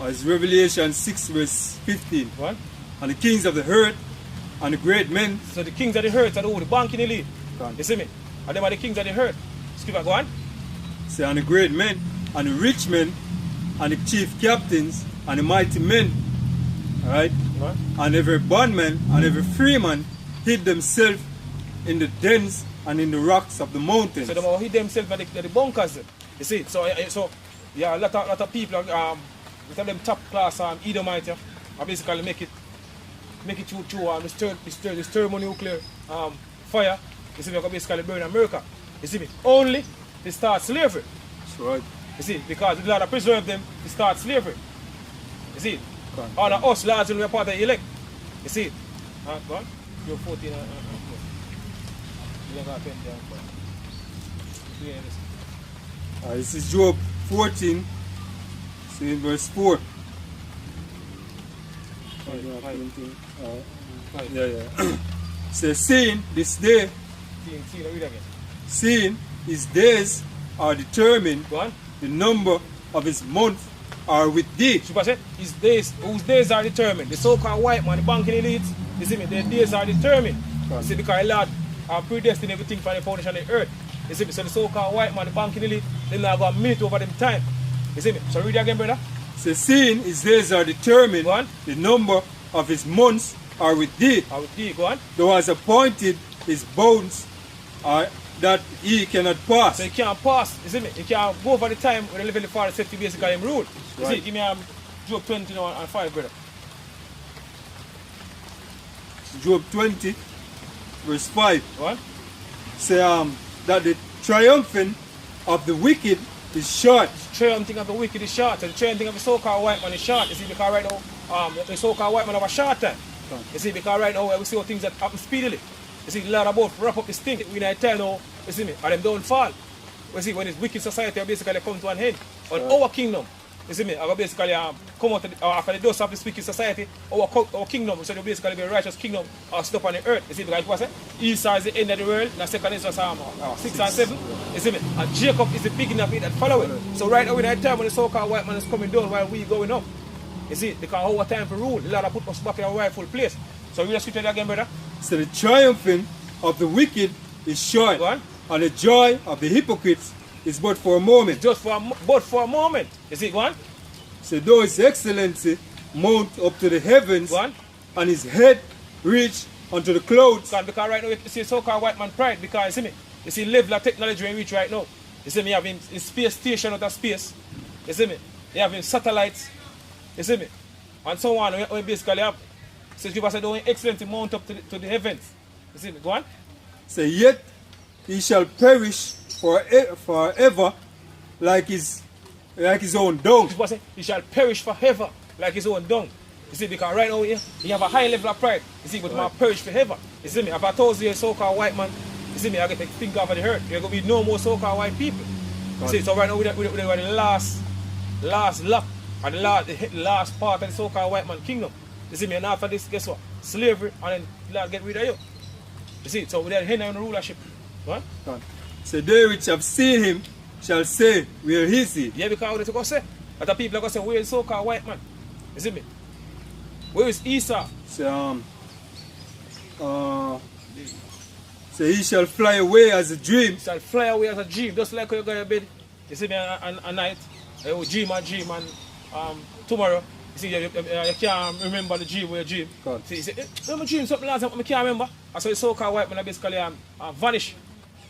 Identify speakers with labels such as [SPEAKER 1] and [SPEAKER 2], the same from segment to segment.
[SPEAKER 1] It's Revelation 6 verse 15.
[SPEAKER 2] What?
[SPEAKER 1] And the kings of the earth and the great men.
[SPEAKER 2] So the kings of the earth are the banking elite.
[SPEAKER 1] Go on.
[SPEAKER 2] You see me? And them are the kings of the earth. Scripture, go on.
[SPEAKER 1] Say, and the great men and the rich men and the chief captains and the mighty men. Alright?
[SPEAKER 2] What?
[SPEAKER 1] And every bondman and every freeman hid themselves in the dens and in the rocks of the mountains.
[SPEAKER 2] So they will hid themselves at the bunkers. Then. You see? So yeah, a lot of people, with them top class Edomite, basically make it through this thermonuclear fire. You see, we can basically burn America. You see me? Only to start slavery.
[SPEAKER 1] That's right.
[SPEAKER 2] You see, because the Lord preserve them to start slavery. You see? All of us, lads, we are part of the elect. You see? Go on. You're 14 and you got 20 and
[SPEAKER 1] this is Job 14, see in verse 4. Says, seeing this day, seeing his days are determined,
[SPEAKER 2] go on.
[SPEAKER 1] The number of his months are with thee.
[SPEAKER 2] Super said, his days, whose days are determined. The so-called white man, the banking elite, you see me, their days are determined. You see, because Lord predestined everything from the foundation of the earth. You see me, so the so-called white man, the banking elite, they now got a minute over them time. You see me? So read it again, brother.
[SPEAKER 1] So seeing his days are determined,
[SPEAKER 2] go on.
[SPEAKER 1] The number of his months are with thee.
[SPEAKER 2] Are with thee, go on.
[SPEAKER 1] Thou hast appointed his bounds that he cannot pass.
[SPEAKER 2] So he can't pass, you see me? He can't go over the time when the level of Father safety basically him rule. You see, give me Job 20 and 5, brother.
[SPEAKER 1] Job 20, verse 5.
[SPEAKER 2] What?
[SPEAKER 1] Say that the triumphing of the wicked is short.
[SPEAKER 2] The triumphing of the wicked is short. So the triumphing of the so-called white man is short. You see, because right now, the so-called white man have a short time. You see, because right now we see how things that happen speedily. You see, a lot about wrap up this thing. We need to tell now, you see me, and them don't fall. You see, when this wicked society basically come to an end. On our kingdom, you see me, I basically come out after the dust of this wicked society, our kingdom, so they basically be a righteous kingdom stop on the earth. You see, because it was Esau is the end of the world, and the second is just 6 and 7. You see me, and Jacob is the beginning of it that follow it. So right now, in that time when the so-called white man is coming down while we going up, you see, because our time for rule, the Lord put us back in our rightful place. So we just read it again, brother.
[SPEAKER 1] So the triumphing of the wicked is short, and the joy of the hypocrites is but for a moment.
[SPEAKER 2] Just for a moment. You see, go on.
[SPEAKER 1] So though his excellency mount up to the heavens, and his head reach unto the clouds.
[SPEAKER 2] Because right now you see so-called white man pride, because you see level of technology we reach right now. You see me having a space station out of space. You see me? You having satellites. You see me? And so on. We basically have. So you say doing excellent mount up to the heavens. You see me? Go on.
[SPEAKER 1] So yet he shall perish forever like his own dung.
[SPEAKER 2] Say, he shall perish forever like his own dung. You see, because right now he have a high level of pride. You see, but he might perish forever. You see me? If I told you so-called white man, you see me, I get to think over the earth. There going to be no more so-called white people. You see, so right now we're the last lap and the last part of the so-called white man kingdom. You see me, and after this, guess what? Slavery, and then Lord get rid of you. You see, so we're there in the rulership. What?
[SPEAKER 1] So they which have seen him shall say, where is he?
[SPEAKER 2] Yeah, because what they go say? Other people are going to say, where is so-called white man? You see me? Where is Esau?
[SPEAKER 1] So, so he shall fly away as a dream.
[SPEAKER 2] He shall fly away as a dream, just like when you go to bed. You see me at night, you dream and tomorrow. You see, you can't remember the dream where you dream. See, you say, remember dream something last time, I can't remember. And so the so-called white man basically vanish.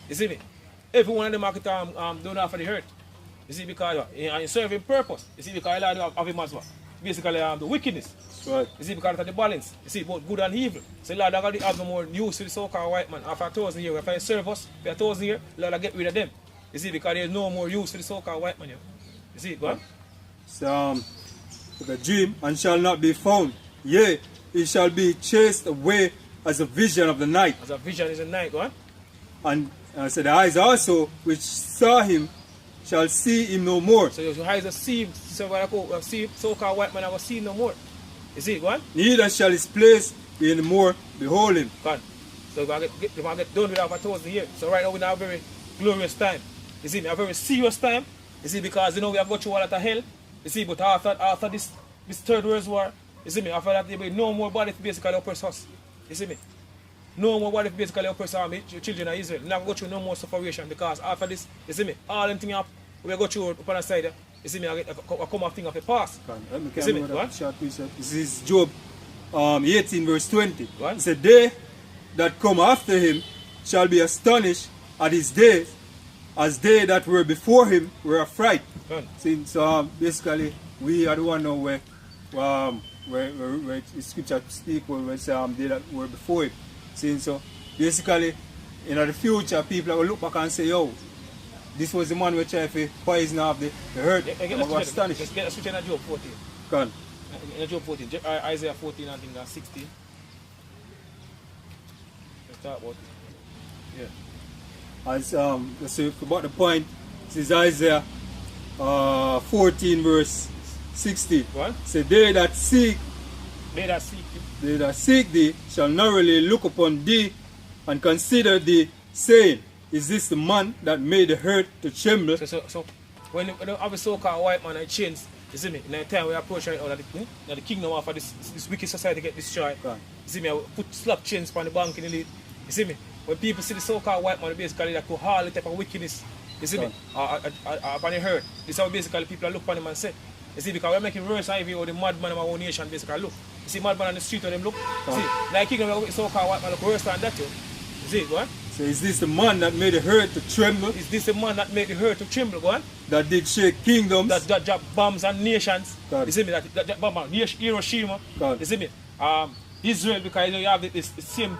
[SPEAKER 2] You see me? Every one of them market don't offer the hurt. You see, because he's serving purpose. You see, because I like have him as well. Basically the wickedness.
[SPEAKER 1] Right.
[SPEAKER 2] You see, because of the balance. You see, both good and evil. So Lord, I got to have no more use to the so-called white man. After 1,000 years, if I serve us for 1,000 years, Lord, I get rid of them. You see, because there's no more use to the so-called white man. You see, go on.
[SPEAKER 1] So, the dream and shall not be found. Yea, he shall be chased away as a vision of the night.
[SPEAKER 2] As a vision is a night, go on.
[SPEAKER 1] And so the eyes also which saw him shall see him no more.
[SPEAKER 2] So your eyes have seen, so-called white man have seen no more. You see, go on.
[SPEAKER 1] Neither shall his place be any more behold him.
[SPEAKER 2] Go on. So we're going to get done with our 1,000 years. So right now we have a very glorious time. You see, a very serious time. You see, because we have got through a lot of hell. You see, but after this Third World War, you see me, after that there will be no more body to basically oppress us. You see me? No more body to basically oppress our children of Israel. We're not going to go through no more separation because after this, you see me, all them things up, we go through upon the side, you see me, I come off thing of the past.
[SPEAKER 1] You see me? What? This is Job 18 verse 20.
[SPEAKER 2] What?
[SPEAKER 1] It said, they that come after him shall be astonished at his days, as they that were before him were affright. Since basically we are the one now where scripture speak where they that were before him. So basically in the future people will look back and say, yo, this was the man who tried to poison off the earth.
[SPEAKER 2] Let's get a switch in Job 14.
[SPEAKER 1] Go on.
[SPEAKER 2] In Job 14, Isaiah 14 and 16. Let's talk about it. Yeah.
[SPEAKER 1] As let's say about the point, this is Isaiah 14 verse 16.
[SPEAKER 2] What?
[SPEAKER 1] Say they that seek thee shall narrowly look upon thee and consider thee, saying, is this the man that made the earth to tremble?
[SPEAKER 2] So when you have a so-called white man and change, you see me, in the time we approach right now that the kingdom of this wicked society get destroyed.
[SPEAKER 1] Right.
[SPEAKER 2] You see me, I put slap chains on the bank in the lead. You see me, when people see the so-called white man, basically that could all the type of wickedness, you see me, upon the earth. This is how basically people look upon him and say, you see, because we're making worse than even the madman of our own nation basically look. You see madman on the street of them look. You see, like kingdom of so-called white man look worse than that, you see, go on.
[SPEAKER 1] So is this the man that made the earth to tremble?
[SPEAKER 2] Is this the man that made the earth to tremble, go on?
[SPEAKER 1] That did shake kingdoms?
[SPEAKER 2] That dropped bombs on nations.
[SPEAKER 1] God.
[SPEAKER 2] You see me, that bomb on Hiroshima.
[SPEAKER 1] God.
[SPEAKER 2] You see me, Israel, because you have this same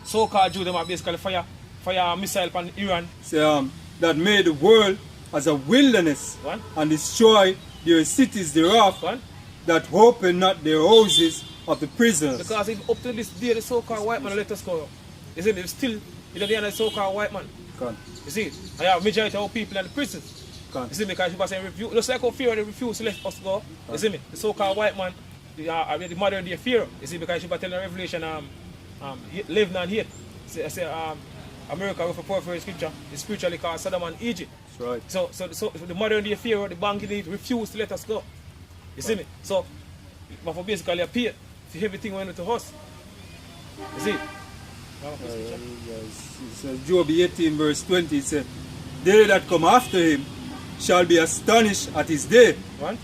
[SPEAKER 2] so-called Jew, them are basically fire missile on Iran.
[SPEAKER 1] So, that made the world as a wilderness.
[SPEAKER 2] What? And
[SPEAKER 1] destroy their cities thereof.
[SPEAKER 2] What?
[SPEAKER 1] That open not their houses of the prisoners.
[SPEAKER 2] Because if up to this day the so-called white man let us go. You see me, still you know the so-called white man.
[SPEAKER 1] God.
[SPEAKER 2] You see, I have majority of people in the prisons.
[SPEAKER 1] God.
[SPEAKER 2] You see me, because people say refuse, just like how Pharaoh they refuse to let us go. You see me, the so-called white man, the modern day Pharaoh. You see, because people tell the Revelation, live and hate. I say America with a powerful scripture is spiritually called Saddam and Egypt.
[SPEAKER 1] That's right.
[SPEAKER 2] So the modern day Pharaoh, the bank elite refuse to let us go. You see me? So, but for basically appear for everything went to us. You see?
[SPEAKER 1] It says Job 18 verse 20, it says, they that come after him shall be astonished at his day,
[SPEAKER 2] What?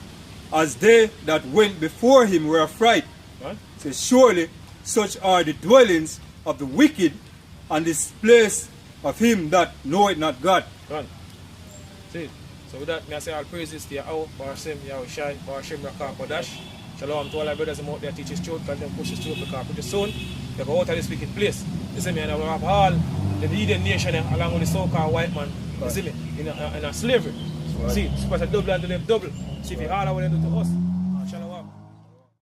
[SPEAKER 1] as they that went before him were affright.
[SPEAKER 2] What?
[SPEAKER 1] It says, surely such are the dwellings of the wicked, and this place of him that knoweth not God.
[SPEAKER 2] Right. See, so with that, I say all praises to Yahweh, Barashem, Yahweh Shai, Barashem, Rakah, Kodash. Shalom to all our brothers and out there teach truth, because them push truth, because pretty soon they go out of this wicked place. You see me, and we have all the leading nation along with the so-called white man, you see me, in a slavery. Right. See, supposed to double and to them double. See if you all what they do to us.